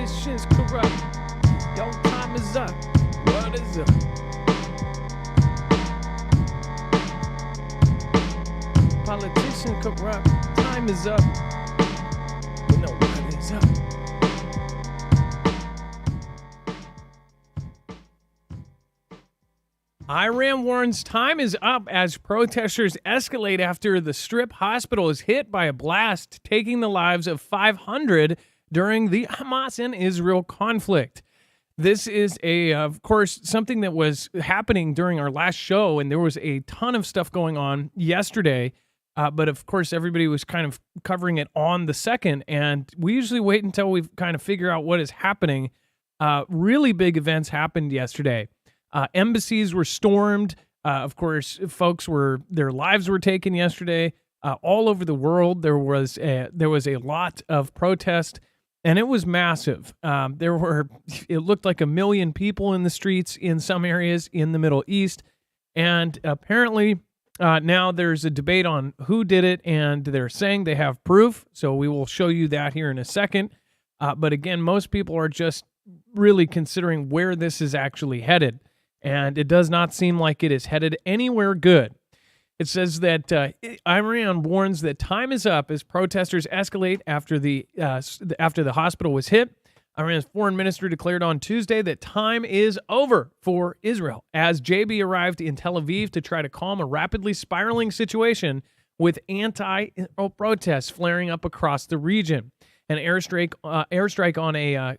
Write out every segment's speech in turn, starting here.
Politicians corrupt. Your time is up. What is up? Politicians corrupt. Time is up. You know what is up. Iran warns time is up as protesters escalate after the Strip hospital is hit by a blast, taking the lives of 500 during the Hamas and Israel conflict. This is of course, something that was happening during our last show, and there was a ton of stuff going on yesterday. But of course, everybody was kind of covering it on the second, and we usually wait until we kind of figure out what is happening. Really big events happened yesterday. Embassies were stormed. Of course, their lives were taken yesterday. All over the world, there was a lot of protest, and it was massive. It looked like 1 million people in the streets in some areas in the Middle East, and apparently now there's a debate on who did it, and they're saying they have proof. So we will show you that here in a second. But again, most people are just really considering where this is actually headed. And it does not seem like it is headed anywhere good. It says that Iran warns that time is up as protesters escalate after the hospital was hit. Iran's foreign minister declared on Tuesday that time is over for Israel as JB arrived in Tel Aviv to try to calm a rapidly spiraling situation with anti-Israel protests flaring up across the region. An airstrike on a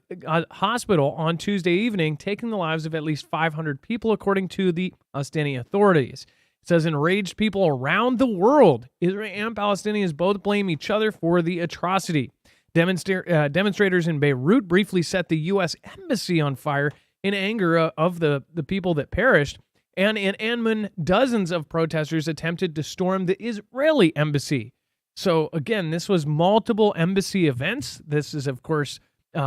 hospital on Tuesday evening, taking the lives of at least 500 people, according to the Palestinian authorities. It says enraged people around the world, Israel and Palestinians, both blame each other for the atrocity. Demonstrators in Beirut briefly set the U.S. embassy on fire in anger of the people that perished. And in Amman, dozens of protesters attempted to storm the Israeli embassy. So again, this was multiple embassy events. This is, of course,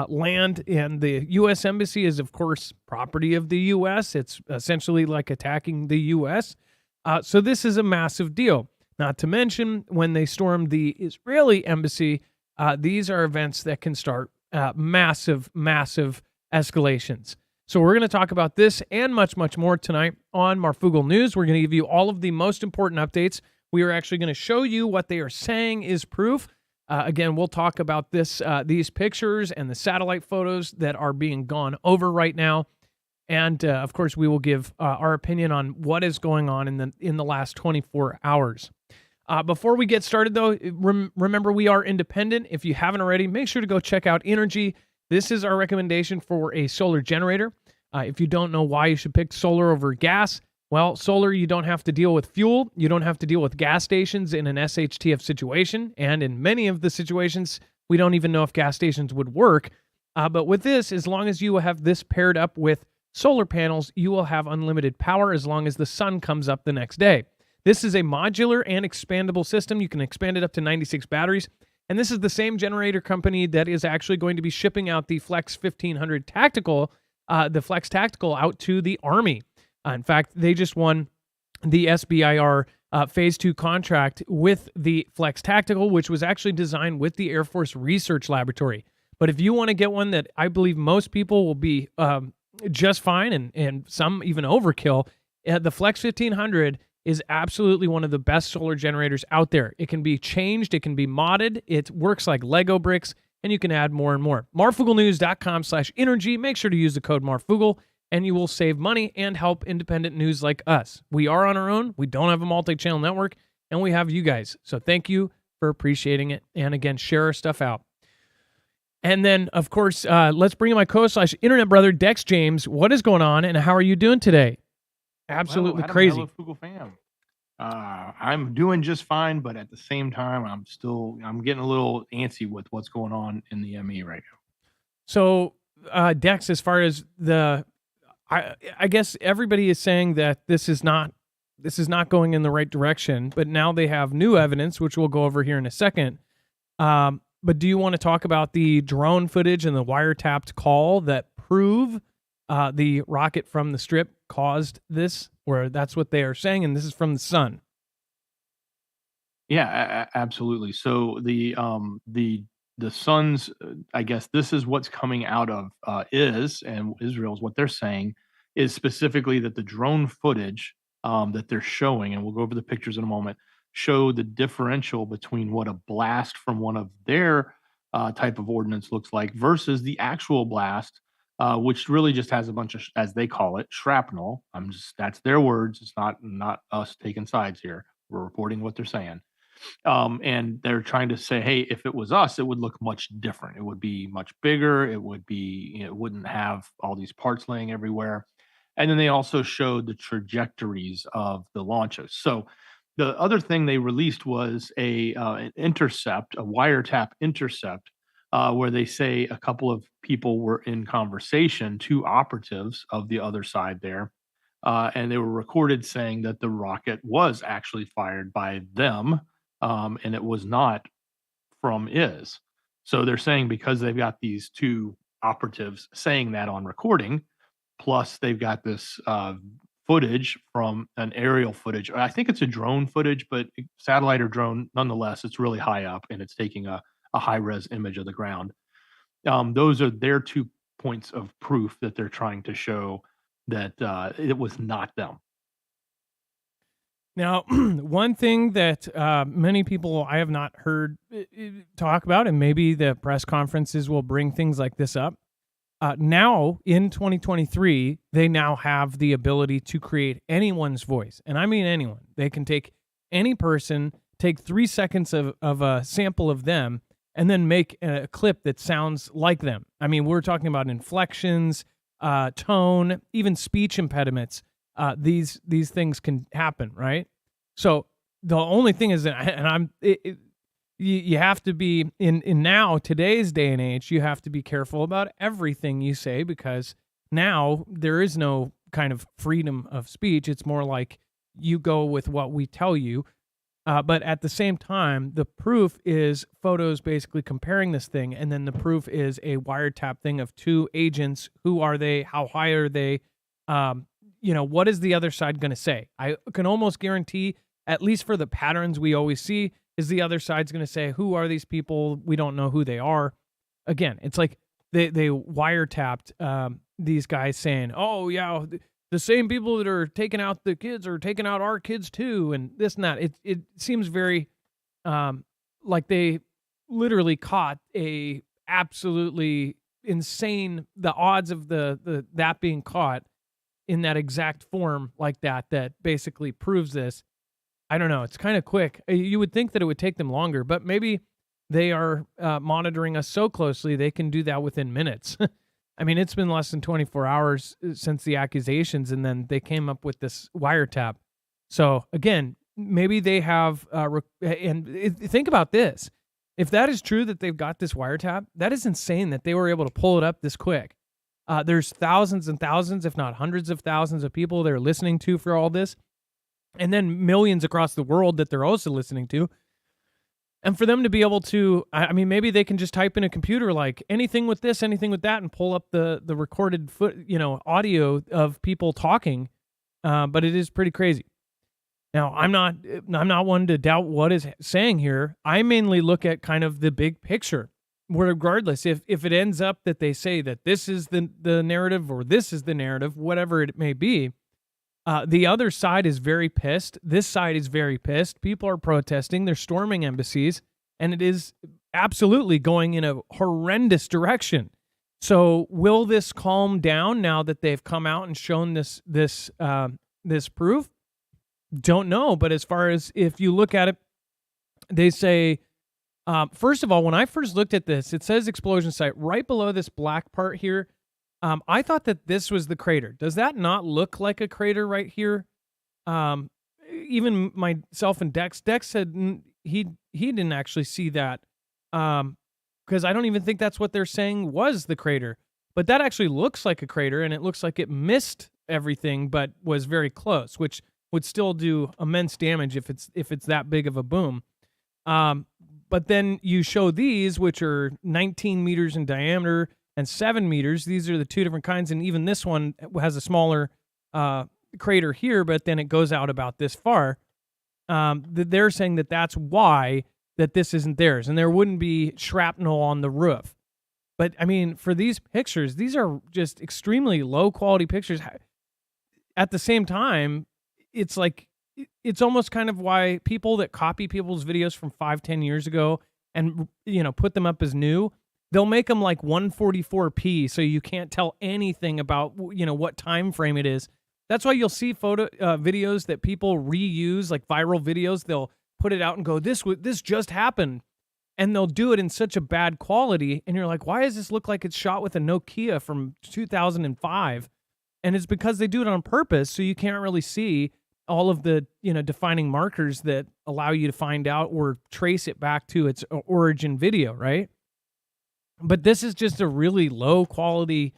land, and the U.S. embassy is, of course, property of the U.S. It's essentially like attacking the U.S. So this is a massive deal. Not to mention, when they stormed the Israeli embassy, these are events that can start massive, massive escalations. So we're going to talk about this and much, much more tonight on Marfoogle News. We're going to give you all of the most important updates. We are actually going to show you what they are saying is proof. Again, we'll talk about these pictures and the satellite photos that are being gone over right now. And, of course, we will give our opinion on what is going on in the last 24 hours. Before we get started, though, remember we are independent. If you haven't already, make sure to go check out Energy. This is our recommendation for a solar generator. If you don't know why you should pick solar over gas, well, solar, you don't have to deal with fuel. You don't have to deal with gas stations in an SHTF situation. And in many of the situations, we don't even know if gas stations would work. But with this, as long as you have this paired up with solar panels, you will have unlimited power as long as the sun comes up the next day. This is a modular and expandable system. You can expand it up to 96 batteries. And this is the same generator company that is actually going to be shipping out the Flex 1500 Tactical, the Flex Tactical out to the Army. In fact, they just won the SBIR Phase 2 contract with the Flex Tactical, which was actually designed with the Air Force Research Laboratory. But if you want to get one that I believe most people will be just fine and some even overkill, the Flex 1500 is absolutely one of the best solar generators out there. It can be changed. It can be modded. It works like Lego bricks, and you can add more and more. Marfooglenews.com/energy. Make sure to use the code Marfoogle, and you will save money and help independent news like us. We are on our own. We don't have a multi-channel network, and we have you guys. So thank you for appreciating it. And again, share our stuff out. And then, of course, let's bring in my co-internet brother, Dex James. What is going on, and how are you doing today? Absolutely crazy. Hello, Foogle fam. I'm doing just fine, but at the same time, I'm getting a little antsy with what's going on in the ME right now. So, Dex, as far as I guess everybody is saying that this is not going in the right direction, but now they have new evidence, which we'll go over here in a second. But do you want to talk about the drone footage and the wiretapped call that prove the rocket from the Strip caused this, where that's what they are saying, and this is from the Sun? Yeah, absolutely. So the the sun's, I guess this is what's coming out of and Israel's what they're saying is specifically that the drone footage that they're showing, and we'll go over the pictures in a moment, show the differential between what a blast from one of their type of ordnance looks like versus the actual blast, which really just has a bunch of, as they call it, shrapnel. That's their words. It's not us taking sides here. We're reporting what they're saying. And they're trying to say, hey, if it was us, it would look much different. It would be much bigger. It would be, it wouldn't have all these parts laying everywhere. And then they also showed the trajectories of the launches. So the other thing they released was an intercept, a wiretap intercept, where they say a couple of people were in conversation, two operatives of the other side there, and they were recorded saying that the rocket was actually fired by them, and it was not from is. So they're saying because they've got these two operatives saying that on recording, plus they've got this footage from an aerial footage. I think it's a drone footage, but satellite or drone, nonetheless, it's really high up and it's taking a high res image of the ground. Those are their 2 points of proof that they're trying to show that it was not them. Now, one thing that many people I have not heard talk about, and maybe the press conferences will bring things like this up. Now, in 2023, they now have the ability to create anyone's voice. And I mean anyone. They can take any person, take 3 seconds of a sample of them, and then make a clip that sounds like them. I mean, we're talking about inflections, tone, even speech impediments. These things can happen, right? So the only thing is that, and you have to be in now today's day and age, you have to be careful about everything you say, because now there is no kind of freedom of speech. It's more like you go with what we tell you. But at the same time, the proof is photos basically comparing this thing, and then the proof is a wiretap thing of two agents. Who are they? How high are they? What is the other side going to say? I can almost guarantee, at least for the patterns we always see, is the other side's going to say, who are these people? We don't know who they are. Again, it's like they wiretapped these guys saying, oh, yeah, the same people that are taking out the kids are taking out our kids too, and this and that. It seems very like they literally caught a absolutely insane, the odds of that being caught in that exact form like that basically proves this. I don't know. It's kind of quick. You would think that it would take them longer, but maybe they are monitoring us so closely they can do that within minutes. I mean, it's been less than 24 hours since the accusations, and then they came up with this wiretap. So again, maybe they have, think about this. If that is true that they've got this wiretap, that is insane that they were able to pull it up this quick. There's thousands and thousands, if not hundreds of thousands of people they're listening to for all this, and then millions across the world that they're also listening to. And for them to be able to, I mean, maybe they can just type in a computer like anything with this, anything with that, and pull up the recorded audio of people talking. But it is pretty crazy. Now, I'm not one to doubt what is saying here. I mainly look at kind of the big picture. Regardless, if it ends up that they say that this is the narrative or this is the narrative, whatever it may be, the other side is very pissed. This side is very pissed. People are protesting. They're storming embassies, and it is absolutely going in a horrendous direction. So will this calm down now that they've come out and shown this proof? Don't know. But as far as if you look at it, they say, first of all, when I first looked at this, it says explosion site right below this black part here. I thought that this was the crater. Does that not look like a crater right here? Even myself and Dex said he didn't actually see that, because I don't even think that's what they're saying was the crater. But that actually looks like a crater, and it looks like it missed everything, but was very close, which would still do immense damage if it's that big of a boom. But then you show these, which are 19 meters in diameter and 7 meters. These are the two different kinds, and even this one has a smaller crater here, but then it goes out about this far. They're saying that that's why that this isn't theirs, and there wouldn't be shrapnel on the roof. But I mean, for these pictures, these are just extremely low quality pictures. At the same time, it's like it's almost kind of why people that copy people's videos from 5-10 years ago and put them up as new, they'll make them like 144p, so you can't tell anything about what time frame it is. That's why you'll see videos that people reuse, like viral videos. They'll put it out and go, this just happened, and they'll do it in such a bad quality, and you're like, why does this look like it's shot with a Nokia from 2005? And it's because they do it on purpose, so you can't really see all of the defining markers that allow you to find out or trace it back to its origin video, right? But this is just a really low quality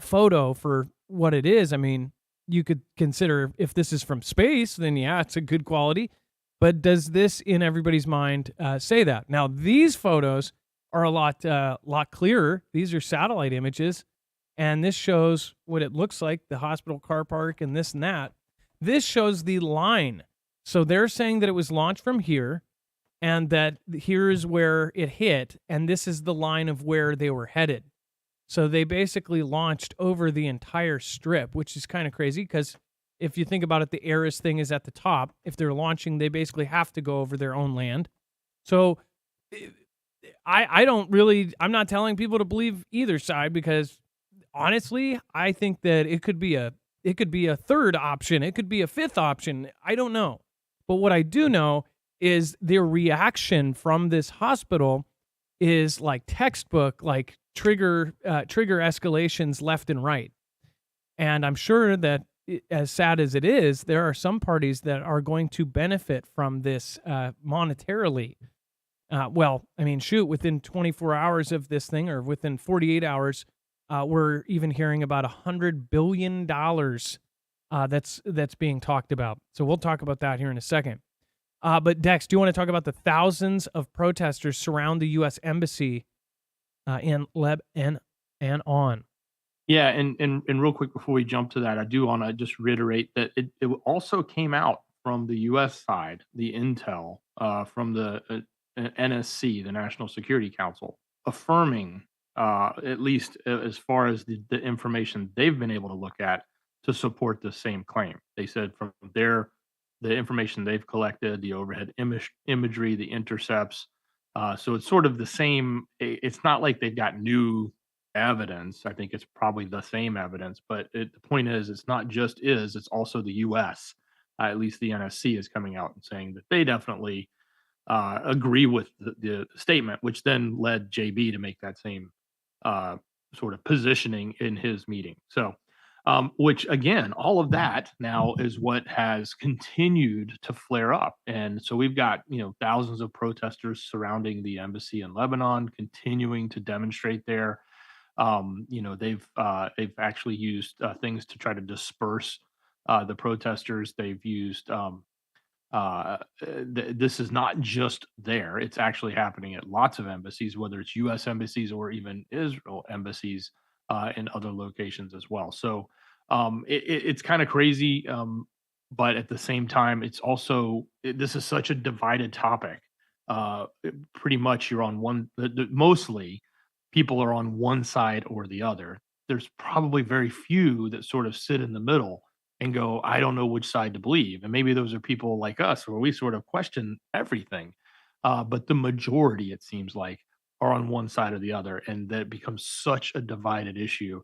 photo for what it is. I mean, you could consider if this is from space, then yeah, it's a good quality. But does this, in everybody's mind, say that? Now, these photos are a lot clearer. These are satellite images, and this shows what it looks like, the hospital car park and this and that. This shows the line. So they're saying that it was launched from here, and that here is where it hit, and this is the line of where they were headed. So they basically launched over the entire strip, which is kind of crazy because if you think about it, the Ares thing is at the top. If they're launching, they basically have to go over their own land. So I'm not telling people to believe either side, because honestly, I think that it could be a third option. It could be a fifth option. I don't know. But what I do know is their reaction from this hospital is like textbook, like trigger escalations left and right. And I'm sure that, as sad as it is, there are some parties that are going to benefit from this monetarily. Well, I mean, shoot, within 24 hours of this thing, or within 48 hours, we're even hearing about $100 billion that's being talked about. So we'll talk about that here in a second. But Dex, do you want to talk about the thousands of protesters surround the U.S. Embassy in Lebanon and on? Yeah, and real quick before we jump to that, I do want to just reiterate that it also came out from the U.S. side, the intel from the NSC, the National Security Council, affirming, at least as far as the information they've been able to look at, to support the same claim. They said from the information they've collected, the overhead imagery, the intercepts. So it's sort of the same. It's not like they've got new evidence. I think it's probably the same evidence, but the point is, it's not just it's also the U.S. At least the NSC is coming out and saying that they definitely agree with the statement, which then led JB to make that same sort of positioning in his meeting. So, which again, all of that now is what has continued to flare up. And so we've got, thousands of protesters surrounding the embassy in Lebanon, continuing to demonstrate there. They've actually used things to try to disperse the protesters. They've used this is not just there; it's actually happening at lots of embassies, whether it's U.S. embassies or even Israel embassies in other locations as well. So it's kind of crazy, but at the same time, it's also this is such a divided topic. Pretty much, you're on one. Mostly, people are on one side or the other. There's probably very few that sort of sit in the middle and go, I don't know which side to believe. And maybe those are people like us where we sort of question everything. But the majority, it seems like, are on one side or the other. And that becomes such a divided issue.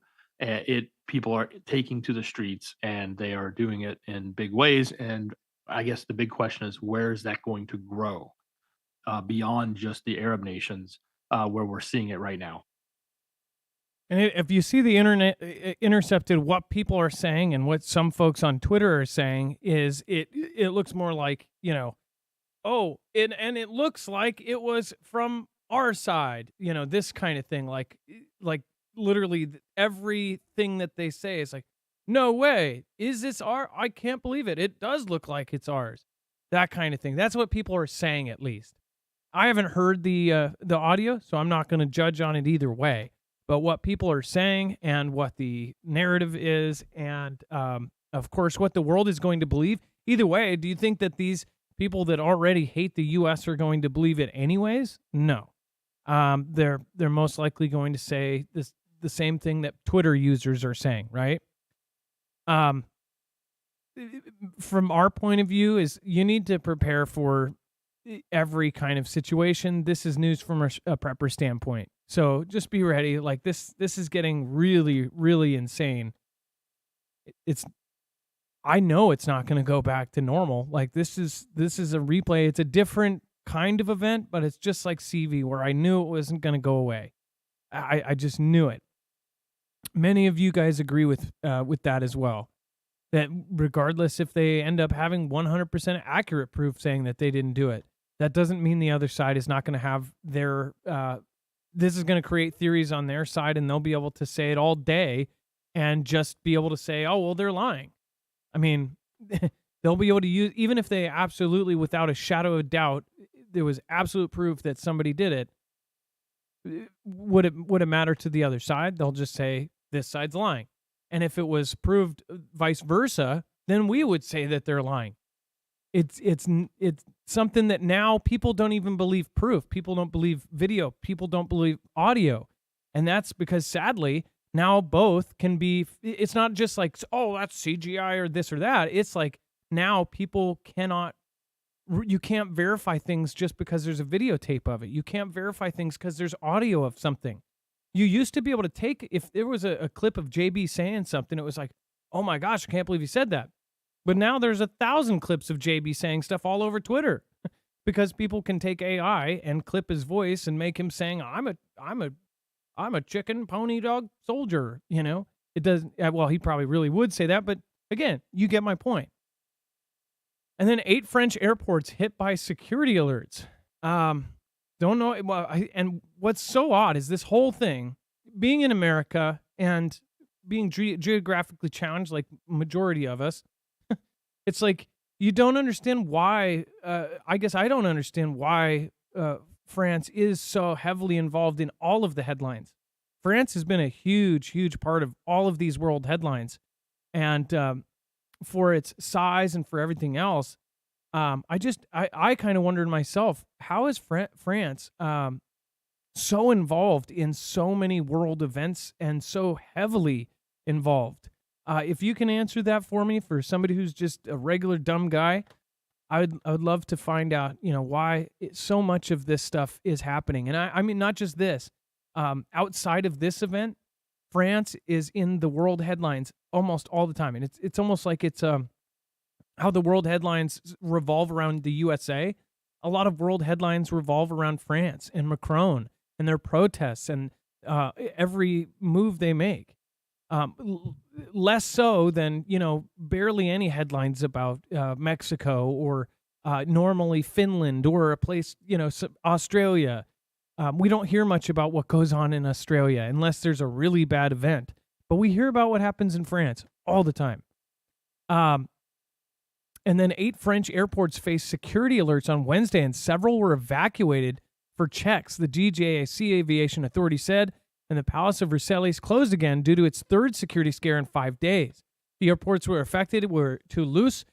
People are taking to the streets, and they are doing it in big ways. And I guess the big question is, where is that going to grow beyond just the Arab nations where we're seeing it right now? And if you see the internet intercepted, what people are saying and what some folks on Twitter are saying is it looks more like, and it looks like it was from our side, this kind of thing. Like literally everything that they say is like, no way. Is this I can't believe it. It does look like it's ours. That kind of thing. That's what people are saying, at least. I haven't heard the audio, so I'm not going to judge on it either way. But what people are saying and what the narrative is, and of course what the world is going to believe, either way, do you think that these people that already hate the U.S. are going to believe it anyways? No. They're most likely going to say the same thing that Twitter users are saying, right? Um, from our point of view, is you need to prepare for every kind of situation. This is news from a prepper standpoint, so just be ready. Like this is getting really, really insane. It's I know it's not going to go back to normal. Like this is a replay. It's a different kind of event, but it's just like CV, where I knew it wasn't going to go away. I just knew it. Many of you guys agree with that as well. That regardless if they end up having 100% accurate proof saying that they didn't do it, that doesn't mean the other side is not going to have their. This is going to create theories on their side, and they'll be able to say it all day, and just be able to say, "Oh, well, they're lying." I mean, they'll be able to use, even if they absolutely, without a shadow of doubt, there was absolute proof that somebody did it. Would it matter to the other side? They'll just say this side's lying. And if it was proved vice versa, then we would say that they're lying. It's something that now people don't even believe proof. People don't believe video. People don't believe audio. And that's because, sadly, now both can be, it's not just like, oh, that's CGI or this or that. It's like now people you can't verify things just because there's a videotape of it. You can't verify things because there's audio of something. You used to be able to take, if there was a clip of JB saying something, it was like, oh my gosh, I can't believe he said that. But now there's 1,000 clips of JB saying stuff all over Twitter because people can take AI and clip his voice and make him saying, I'm a chicken pony dog soldier. It doesn't, well, he probably really would say that, but again, you get my point. And then 8 French airports hit by security alerts. Don't know. Well, and what's so odd is this whole thing, being in America and being geographically challenged, like majority of us, it's like you don't understand why. I guess I don't understand why France is so heavily involved in all of the headlines. France has been a huge, huge part of all of these world headlines, and for its size and for everything else. I kind of wondered myself, how is France so involved in so many world events and so heavily involved? If you can answer that for me, for somebody who's just a regular dumb guy, I would love to find out, why so much of this stuff is happening. And I mean, not just this. Outside of this event, France is in the world headlines almost all the time, and it's almost like it's how the world headlines revolve around the USA. A lot of world headlines revolve around France and Macron and their protests and every move they make. Less so than, barely any headlines about Mexico or normally Finland or a place, Australia. We don't hear much about what goes on in Australia unless there's a really bad event. But we hear about what happens in France all the time. And then 8 French airports faced security alerts on Wednesday, and several were evacuated for checks, the DGAC Aviation Authority said, and the Palace of Versailles closed again due to its third security scare in 5 days. The airports were affected were Toulouse,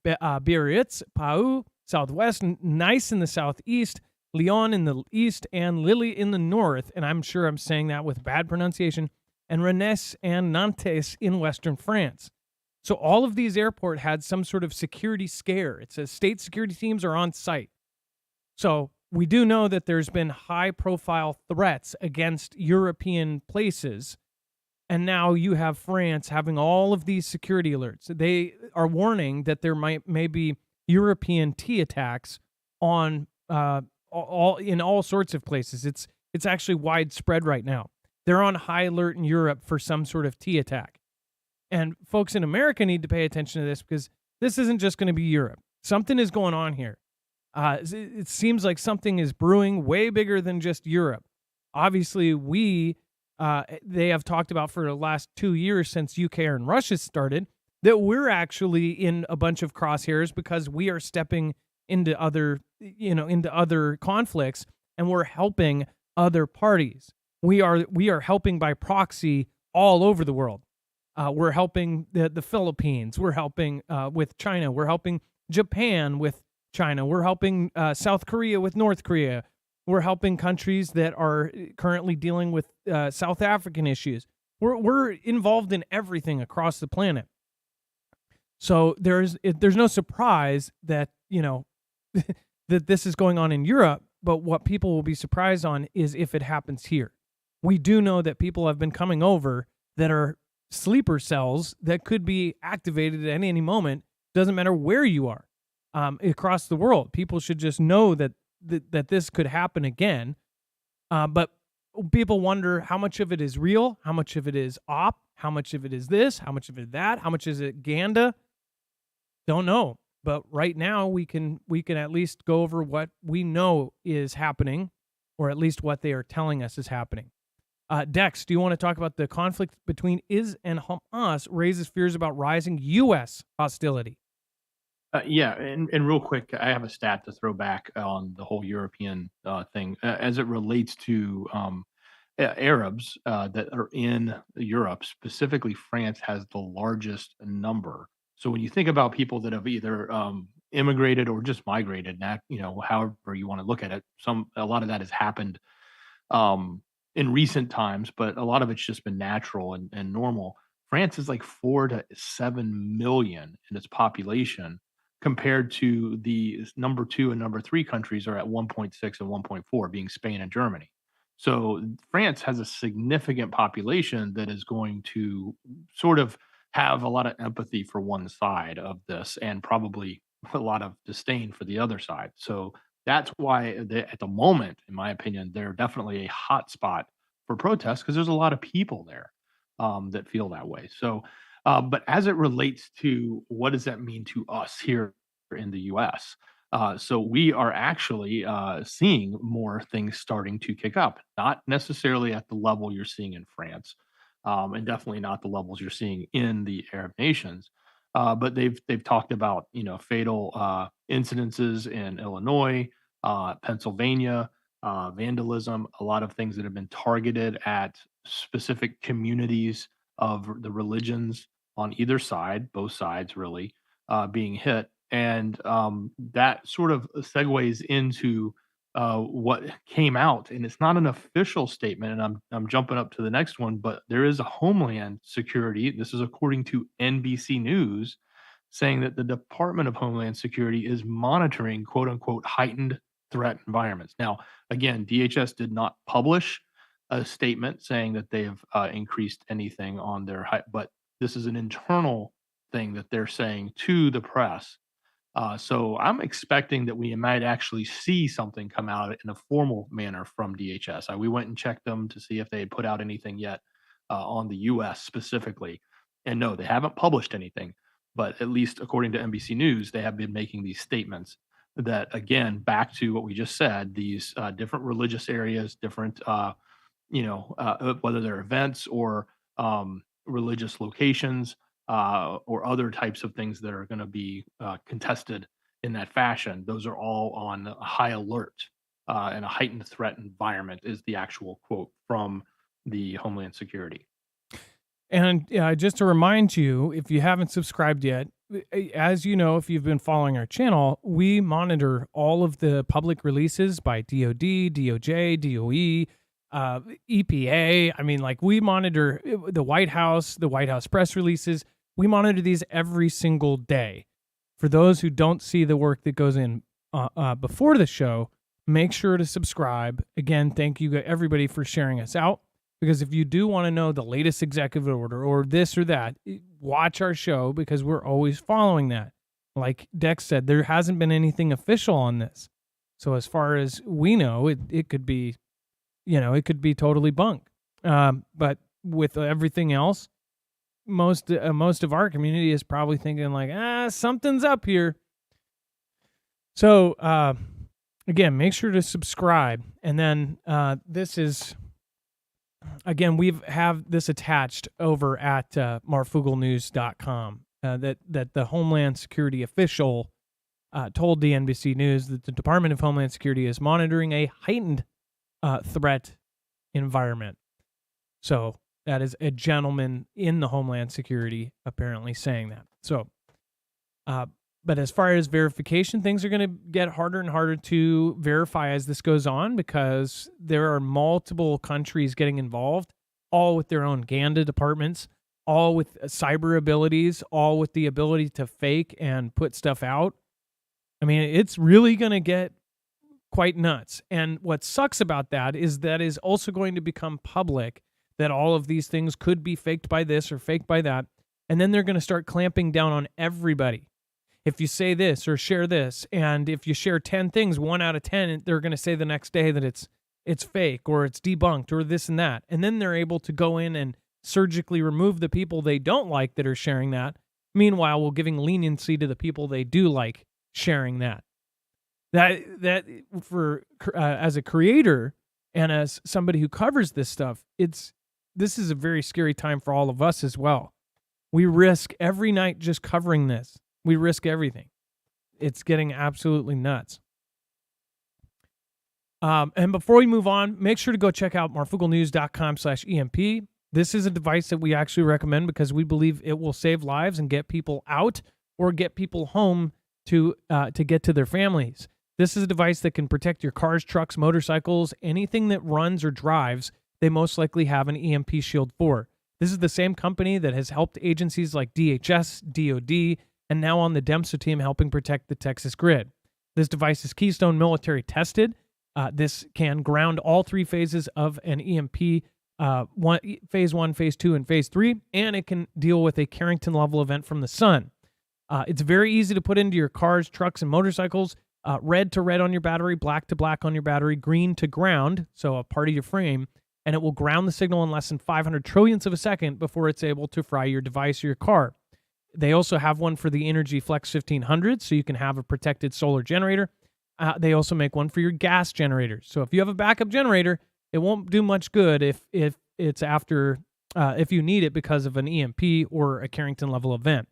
Biarritz, Pau, Southwest, Nice in the southeast, Lyon in the east, and Lille in the north, and I'm sure I'm saying that with bad pronunciation, and Rennes and Nantes in western France. So all of these airports had some sort of security scare. It says state security teams are on site. So we do know that there's been high-profile threats against European places, and now you have France having all of these security alerts. They are warning that there may be European T attacks on all sorts of places. It's actually widespread right now. They're on high alert in Europe for some sort of T attack. And folks in America need to pay attention to this, because this isn't just going to be Europe. Something is going on here. It seems like something is brewing way bigger than just Europe. Obviously, they have talked about for the last 2 years since UK and Russia started that we're actually in a bunch of crosshairs because we are stepping into other conflicts, and we're helping other parties. We are helping by proxy all over the world. We're helping the Philippines. We're helping with China. We're helping Japan with China. We're helping South Korea with North Korea. We're helping countries that are currently dealing with South African issues. We're involved in everything across the planet. So there's no surprise that, that this is going on in Europe, but what people will be surprised on is if it happens here. We do know that people have been coming over that are sleeper cells that could be activated at any moment. Doesn't matter where you are across the world. People should just know that this could happen again. But people wonder how much of it is real, how much of it is op, how much of it is this, how much of it that, how much is it Ganda? Don't know. But right now we can at least go over what we know is happening, or at least what they are telling us is happening. Dex, do you want to talk about the conflict between Is and Hamas raises fears about rising U.S. hostility? Yeah, and real quick, I have a stat to throw back on the whole European thing as it relates to Arabs that are in Europe. Specifically, France has the largest number. So when you think about people that have either immigrated or just migrated, however you want to look at it, a lot of that has happened in recent times, but a lot of it's just been natural and normal. France is like 4 to 7 million in its population, compared to the number 2 and number 3 countries are at 1.6 and 1.4, being Spain and Germany. So France has a significant population that is going to sort of have a lot of empathy for one side of this and probably a lot of disdain for the other side. So that's why at the moment, in my opinion, they're definitely a hot spot for protests because there's a lot of people there that feel that way. So, but as it relates to what does that mean to us here in the U.S., so we are actually seeing more things starting to kick up, not necessarily at the level you're seeing in France, and definitely not the levels you're seeing in the Arab nations. But they've talked about fatal incidences in Illinois, Pennsylvania, vandalism, a lot of things that have been targeted at specific communities of the religions on either side, both sides really, being hit. And that sort of segues into what came out, and it's not an official statement. And I'm jumping up to the next one, but there is a Homeland Security. This is according to NBC News, saying that the Department of Homeland Security is monitoring "quote unquote" heightened threat environments. Now, again, DHS did not publish a statement saying that they have increased anything on their but this is an internal thing that they're saying to the press. So I'm expecting that we might actually see something come out in a formal manner from DHS. We went and checked them to see if they had put out anything yet on the U.S. specifically, and no, they haven't published anything. But at least according to NBC News, they have been making these statements that, again, back to what we just said, these different religious areas, different, whether they're events or religious locations, or other types of things that are going to be contested in that fashion. Those are all on high alert and a heightened threat environment is the actual quote from the Homeland Security. And just to remind you, if you haven't subscribed yet, as you know, if you've been following our channel, we monitor all of the public releases by DOD, DOJ, DOE, EPA. I mean, like, we monitor the White House press releases. We monitor these every single day. For those who don't see the work that goes in before the show, make sure to subscribe. Again, thank you everybody for sharing us out. Because if you do want to know the latest executive order or this or that, watch our show because we're always following that. Like Dex said, there hasn't been anything official on this. So as far as we know, it could be, it could be totally bunk. But with everything else, most of our community is probably thinking like, something's up here. So again, make sure to subscribe. And then this is... Again, we have this attached over at marfooglenews.com that the Homeland Security official told the NBC News that the Department of Homeland Security is monitoring a heightened threat environment. So that is a gentleman in the Homeland Security apparently saying that. So But as far as verification, things are going to get harder and harder to verify as this goes on because there are multiple countries getting involved, all with their own Ganda departments, all with cyber abilities, all with the ability to fake and put stuff out. I mean, it's really going to get quite nuts. And what sucks about that is also going to become public that all of these things could be faked by this or faked by that. And then they're going to start clamping down on everybody. If you say this or share this, and if you share 10 things, 1 out of 10, they're going to say the next day that it's fake or it's debunked or this and that. And then they're able to go in and surgically remove the people they don't like that are sharing that. Meanwhile, we're giving leniency to the people they do like sharing that. That for as a creator and as somebody who covers this stuff, this is a very scary time for all of us as well. We risk every night just covering this. We risk everything. It's getting absolutely nuts. And before we move on, make sure to go check out marfooglenews.com/EMP. This is a device that we actually recommend because we believe it will save lives and get people out or get people home to get to their families. This is a device that can protect your cars, trucks, motorcycles, anything that runs or drives. They most likely have an EMP shield for. This is the same company that has helped agencies like DHS, DOD, and now on the DEMSA team helping protect the Texas grid. This device is Keystone military tested. This can ground all 3 phases of an EMP, phase 1, phase 2, and phase 3, and it can deal with a Carrington level event from the sun. It's very easy to put into your cars, trucks, and motorcycles. Red to red on your battery, black to black on your battery, green to ground, so a part of your frame, and it will ground the signal in less than 500 trillionths of a second before it's able to fry your device or your car. They also have one for the Energy Flex 1500, so you can have a protected solar generator. They also make one for your gas generators. So if you have a backup generator, it won't do much good if it's after if you need it because of an EMP or a Carrington level event.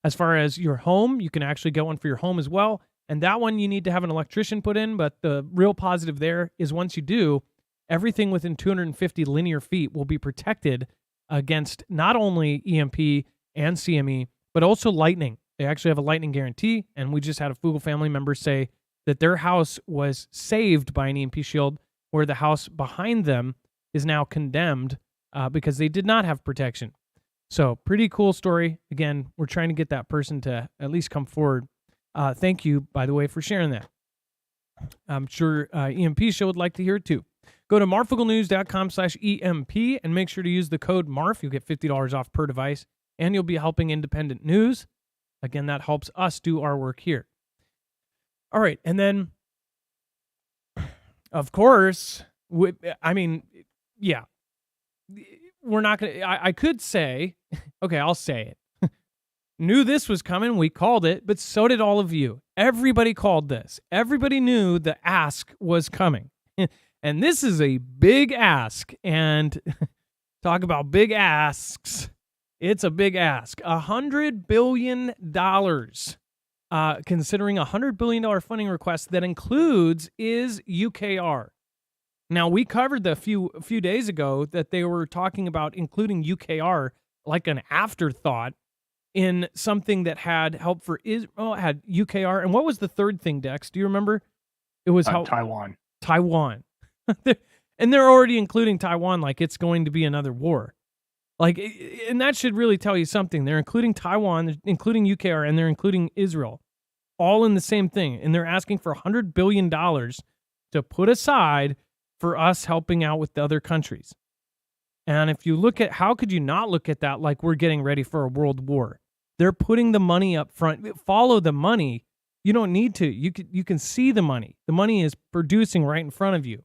As far as your home, you can actually get one for your home as well. And that one you need to have an electrician put in, but the real positive there is once you do, everything within 250 linear feet will be protected against not only EMP and CME, but also lightning. They actually have a lightning guarantee, and we just had a Foogle family member say that their house was saved by an EMP shield, where the house behind them is now condemned because they did not have protection. So pretty cool story. Again, we're trying to get that person to at least come forward. Thank you, by the way, for sharing that. I'm sure EMP Show would like to hear it too. Go to marfooglenews.com/EMP and make sure to use the code MARF. You'll get $50 off per device, and you'll be helping independent news. Again, that helps us do our work here. All right, and then, of course, we're not going to, I could say, okay, I'll say it. Knew this was coming. We called it, but so did all of you. Everybody called this. Everybody knew the ask was coming. And this is a big ask. And talk about big asks. It's a big ask. $100 billion. Considering a $100 billion funding request that includes is UKR. Now, we covered a few days ago that they were talking about including UKR like an afterthought in something that had help for Israel, had UKR. And what was the third thing, Dex? Do you remember? It was Taiwan. Taiwan. And they're already including Taiwan like it's going to be another war. Like, and that should really tell you something. They're including Taiwan, they're including UKR, and they're including Israel. All in the same thing. And they're asking for $100 billion to put aside for us helping out with the other countries. And if you look at, how could you not look at that like we're getting ready for a world war? They're putting the money up front. Follow the money. You don't need to. You can see the money. The money is producing right in front of you.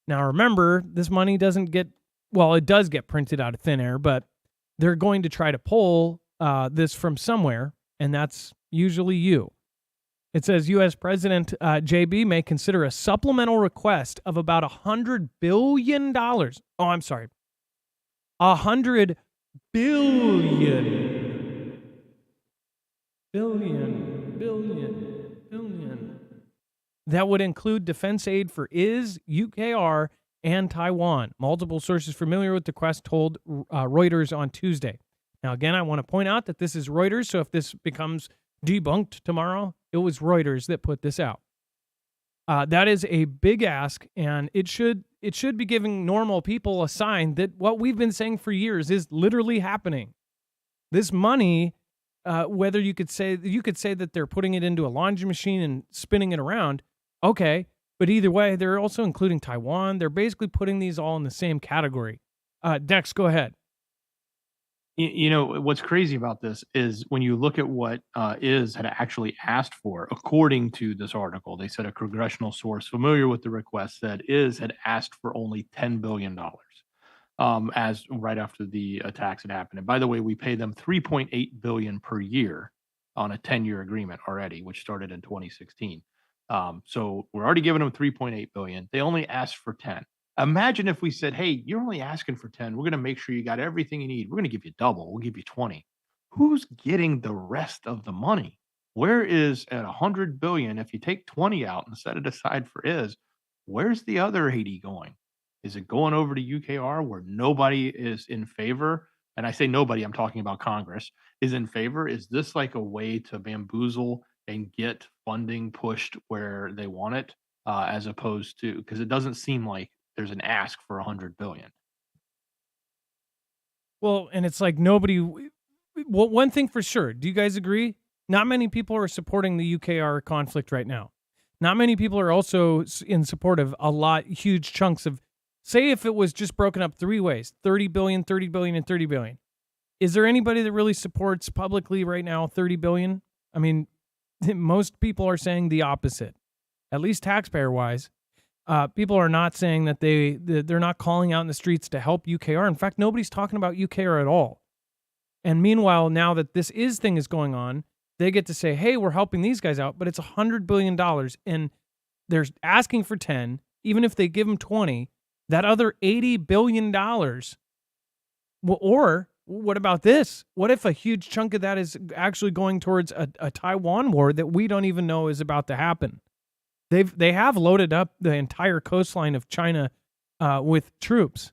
Now remember, this money doesn't get, well, it does get printed out of thin air, but they're going to try to pull this from somewhere, and that's usually you. It says U.S. President JB may consider a supplemental request of about $100 billion. Oh, I'm sorry. $100 billion. Billion. That would include defense aid for UKR, and Taiwan. Multiple sources familiar with the request told Reuters on Tuesday. Now, again, I want to point out that this is Reuters, so if this becomes debunked tomorrow. It was Reuters that put this out. That is a big ask, and it should be giving normal people a sign that what we've been saying for years is literally happening. This money, whether you could say that they're putting it into a laundry machine and spinning it around, okay, but either way, they're also including Taiwan. They're basically putting these all in the same category. Dex, go ahead. You know, what's crazy about this is when you look at what is had actually asked for, according to this article, they said a congressional source familiar with the request said is had asked for only $10 billion as right after the attacks had happened. And by the way, we pay them 3.8 billion per year on a 10-year agreement already, which started in 2016. So we're already giving them 3.8 billion. They only asked for 10. Imagine if we said, "Hey, you're only asking for 10. We're going to make sure you got everything you need. We're going to give you double. We'll give you 20." Who's getting the rest of the money? Where is at 100 billion if you take 20 out and set it aside for where's the other 80 going? Is it going over to UKR where nobody is in favor? And I say nobody, I'm talking about Congress, is in favor. Is this like a way to bamboozle and get funding pushed where they want it, as opposed to, because it doesn't seem like there's an ask for 100 billion. Well, and it's like nobody. Well, one thing for sure, do you guys agree? Not many people are supporting the UKR conflict right now. Not many people are also in support of huge chunks of, say if it was just broken up three ways, 30 billion, 30 billion, and 30 billion. Is there anybody that really supports publicly right now 30 billion? I mean, most people are saying the opposite, at least taxpayer-wise. People are not saying that they're not calling out in the streets to help UKR. In fact, nobody's talking about UKR at all. And meanwhile, now that this thing is going on, they get to say, "Hey, we're helping these guys out," but it's $100 billion, and they're asking for 10. Even if they give them 20, that other $80 billion. Or what about this? What if a huge chunk of that is actually going towards a Taiwan war that we don't even know is about to happen? They have loaded up the entire coastline of China with troops.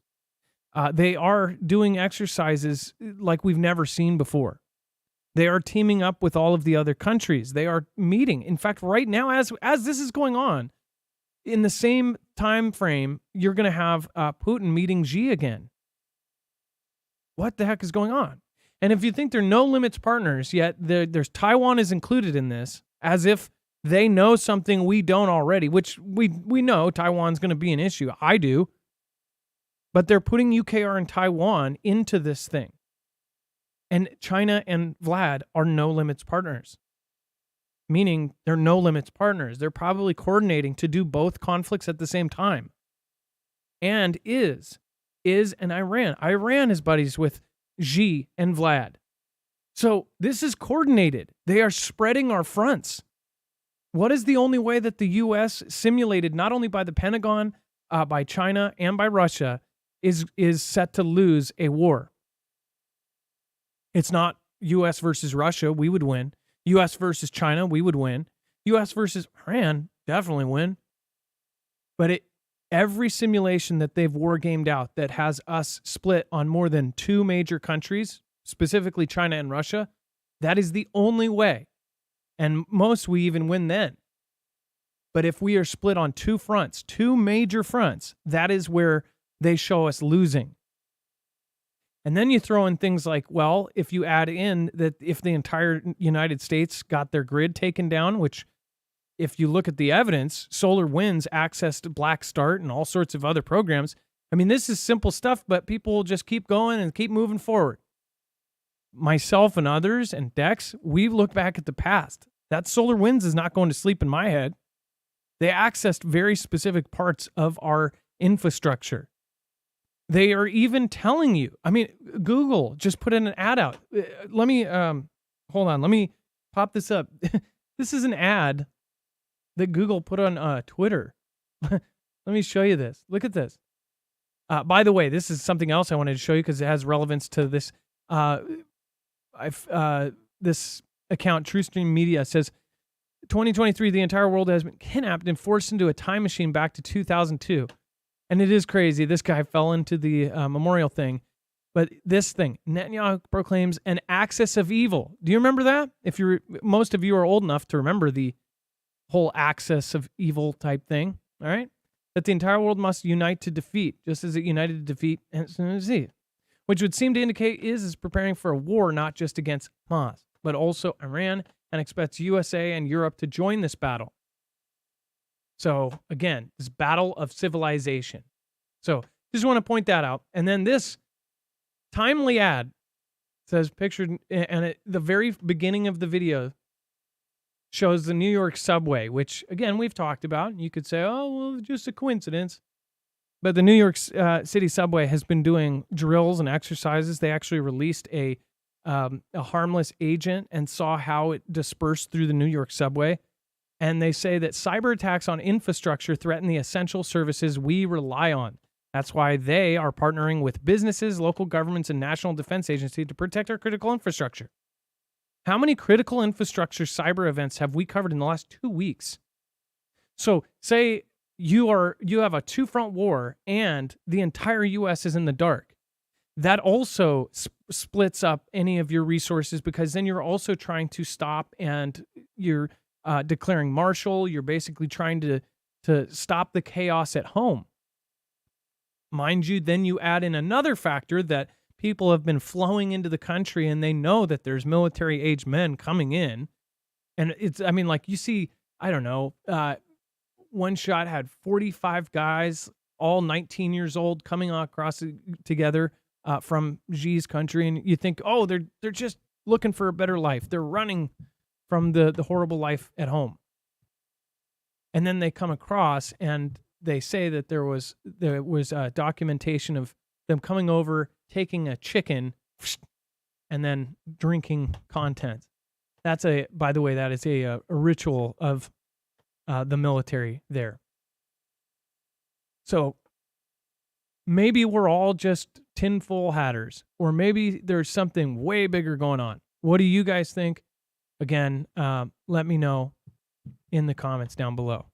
They are doing exercises like we've never seen before. They are teaming up with all of the other countries. They are meeting. In fact, right now, as this is going on, in the same time frame, you're going to have Putin meeting Xi again. What the heck is going on? And if you think they're no limits partners, yet there's Taiwan is included in this, as if they know something we don't already, which we know Taiwan's going to be an issue. I do. But they're putting UKR and Taiwan into this thing. And China and Vlad are no limits partners. Meaning they're no limits partners. They're probably coordinating to do both conflicts at the same time. And is an Iran. Iran is buddies with Xi and Vlad. So this is coordinated. They are spreading our fronts. What is the only way that the U.S. simulated, not only by the Pentagon, by China, and by Russia, is set to lose a war? It's not U.S. versus Russia. We would win. U.S. versus China. We would win. U.S. versus Iran. Definitely win. But every simulation that they've war gamed out that has us split on more than two major countries, specifically China and Russia, that is the only way. And most we even win then. But if we are split on two fronts, two major fronts, that is where they show us losing. And then you throw in things like, well, if you add in that if the entire United States got their grid taken down, which if you look at the evidence, Solar Winds accessed Black Start and all sorts of other programs. I mean, this is simple stuff, but people will just keep going and keep moving forward. Myself and others and Dex, we look back at the past. That Solar Winds is not going to sleep in my head. They accessed very specific parts of our infrastructure. They are even telling you, I mean, Google just put in an ad out. Let me, hold on, let me pop this up. This is an ad that Google put on Twitter. Let me show you this. Look at this. By the way, this is something else I wanted to show you because it has relevance to this. This account, TrueStream Media, says 2023, the entire world has been kidnapped and forced into a time machine back to 2002. And it is crazy. This guy fell into the memorial thing. But this thing, Netanyahu proclaims an axis of evil. Do you remember that? Most of you are old enough to remember the whole axis of evil type thing, all right? That the entire world must unite to defeat, just as it united to defeat Israel, which would seem to indicate is preparing for a war not just against Hamas, but also Iran, and expects USA and Europe to join this battle. So again, this battle of civilization. So just want to point that out. And then this timely ad says pictured, and at the very beginning of the video shows the New York subway, which again, we've talked about. You could say, oh, well, just a coincidence. But the New York City subway has been doing drills and exercises. They actually released a harmless agent and saw how it dispersed through the New York subway. And they say that cyber attacks on infrastructure threaten the essential services we rely on. That's why they are partnering with businesses, local governments, and national defense agencies to protect our critical infrastructure. How many critical infrastructure cyber events have we covered in the last 2 weeks? So say you have a two-front war and the entire U.S. is in the dark. That also splits up any of your resources, because then you're also trying to stop, and you're declaring martial. You're basically trying to stop the chaos at home. Mind you, then you add in another factor that people have been flowing into the country, and they know that there's military-age men coming in. And you see, I don't know, one shot had 45 guys, all 19 years old, coming across together from Xi's country, and you think, oh, they're just looking for a better life. They're running from the horrible life at home. And then they come across, and they say that there was documentation of them coming over, taking a chicken, and then drinking contents. By the way, that is a ritual of the military there. So maybe we're all just tinfoil hatters, or maybe there's something way bigger going on. What do you guys think? Again, let me know in the comments down below.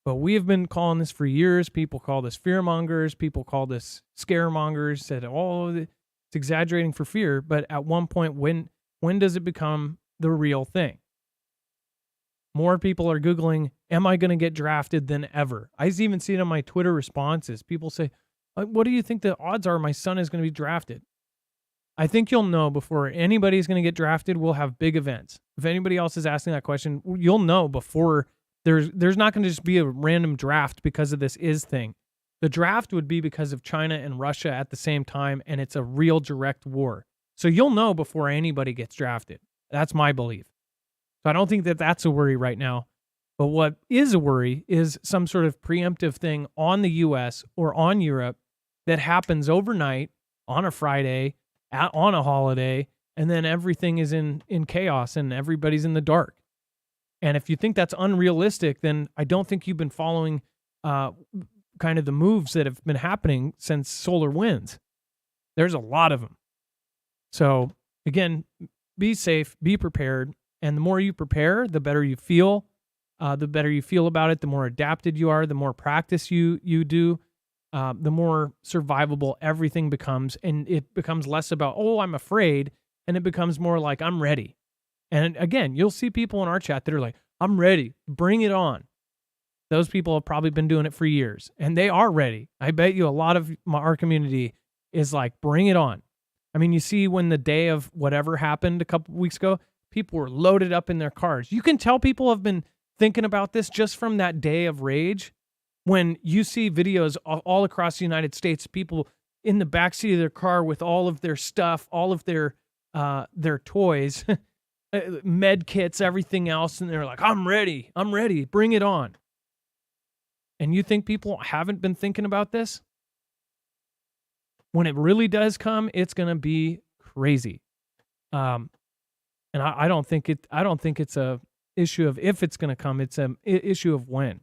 But we have been calling this for years. People call this fearmongers. People call this scaremongers. Said, it's exaggerating for fear. But at one point, when does it become the real thing? More people are Googling, am I going to get drafted than ever? I even see it on my Twitter responses. People say, what do you think the odds are my son is going to be drafted? I think you'll know before anybody's going to get drafted. We'll have big events. If anybody else is asking that question, you'll know before. There's not going to just be a random draft because of this thing. The draft would be because of China and Russia at the same time, and it's a real direct war. So you'll know before anybody gets drafted. That's my belief. So I don't think that that's a worry right now. But what is a worry is some sort of preemptive thing on the U.S. or on Europe that happens overnight on a Friday, on a holiday, and then everything is in chaos and everybody's in the dark. And if you think that's unrealistic, then I don't think you've been following kind of the moves that have been happening since solar winds. There's a lot of them. So again, be safe, be prepared. And the more you prepare, the better you feel. The better you feel about it, the more adapted you are, the more practice you do, the more survivable everything becomes. And it becomes less about, oh, I'm afraid. And it becomes more like, I'm ready. And again, you'll see people in our chat that are like, I'm ready, bring it on. Those people have probably been doing it for years, and they are ready. I bet you a lot of our community is like, bring it on. I mean, you see when the day of whatever happened a couple weeks ago, people were loaded up in their cars. You can tell people have been thinking about this just from that day of rage. When you see videos all across the United States, people in the backseat of their car with all of their stuff, all of their toys, med kits, everything else, and they're like, I'm ready, bring it on. And you think people haven't been thinking about this? When it really does come, it's going to be crazy. And I don't think it's a issue of if it's going to come, it's an issue of when.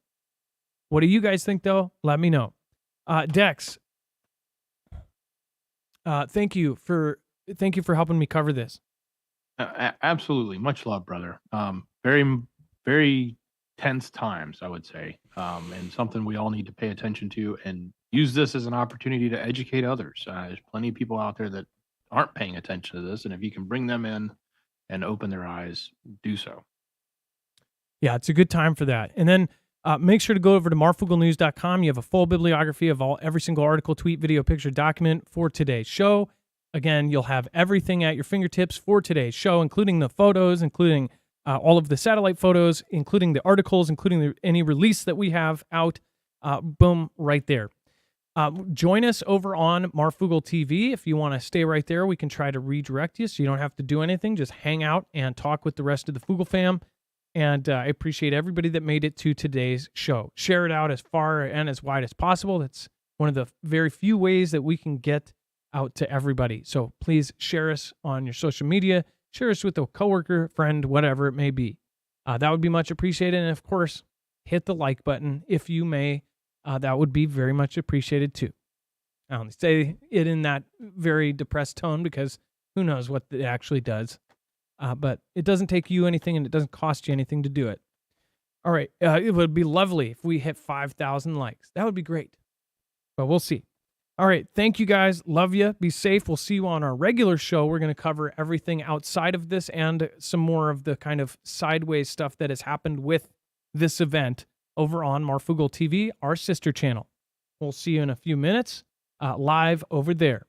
What do you guys think, though? Let me know. Dex, thank you for helping me cover this. Absolutely. Much love, brother. Very, very tense times, I would say, and something we all need to pay attention to and use this as an opportunity to educate others. There's plenty of people out there that aren't paying attention to this, and if you can bring them in and open their eyes, do so. Yeah, it's a good time for that. And then make sure to go over to marfooglenews.com. You have a full bibliography of every single article, tweet, video, picture, document for today's show. Again, you'll have everything at your fingertips for today's show, including the photos, including all of the satellite photos, including the articles, including any release that we have out. Boom, right there. Join us over on Marfoogle TV. If you want to stay right there, we can try to redirect you so you don't have to do anything. Just hang out and talk with the rest of the Foogle fam. And I appreciate everybody that made it to today's show. Share it out as far and as wide as possible. That's one of the very few ways that we can get out to everybody. So please share us on your social media. Share us with a coworker, friend, whatever it may be. That would be much appreciated. And of course, hit the like button if you may. That would be very much appreciated too. I only say it in that very depressed tone because who knows what it actually does. But it doesn't take you anything and it doesn't cost you anything to do it. All right. It would be lovely if we hit 5,000 likes. That would be great. But we'll see. All right. Thank you guys. Love you. Be safe. We'll see you on our regular show. We're going to cover everything outside of this and some more of the kind of sideways stuff that has happened with this event over on Marfoogle TV, our sister channel. We'll see you in a few minutes live over there.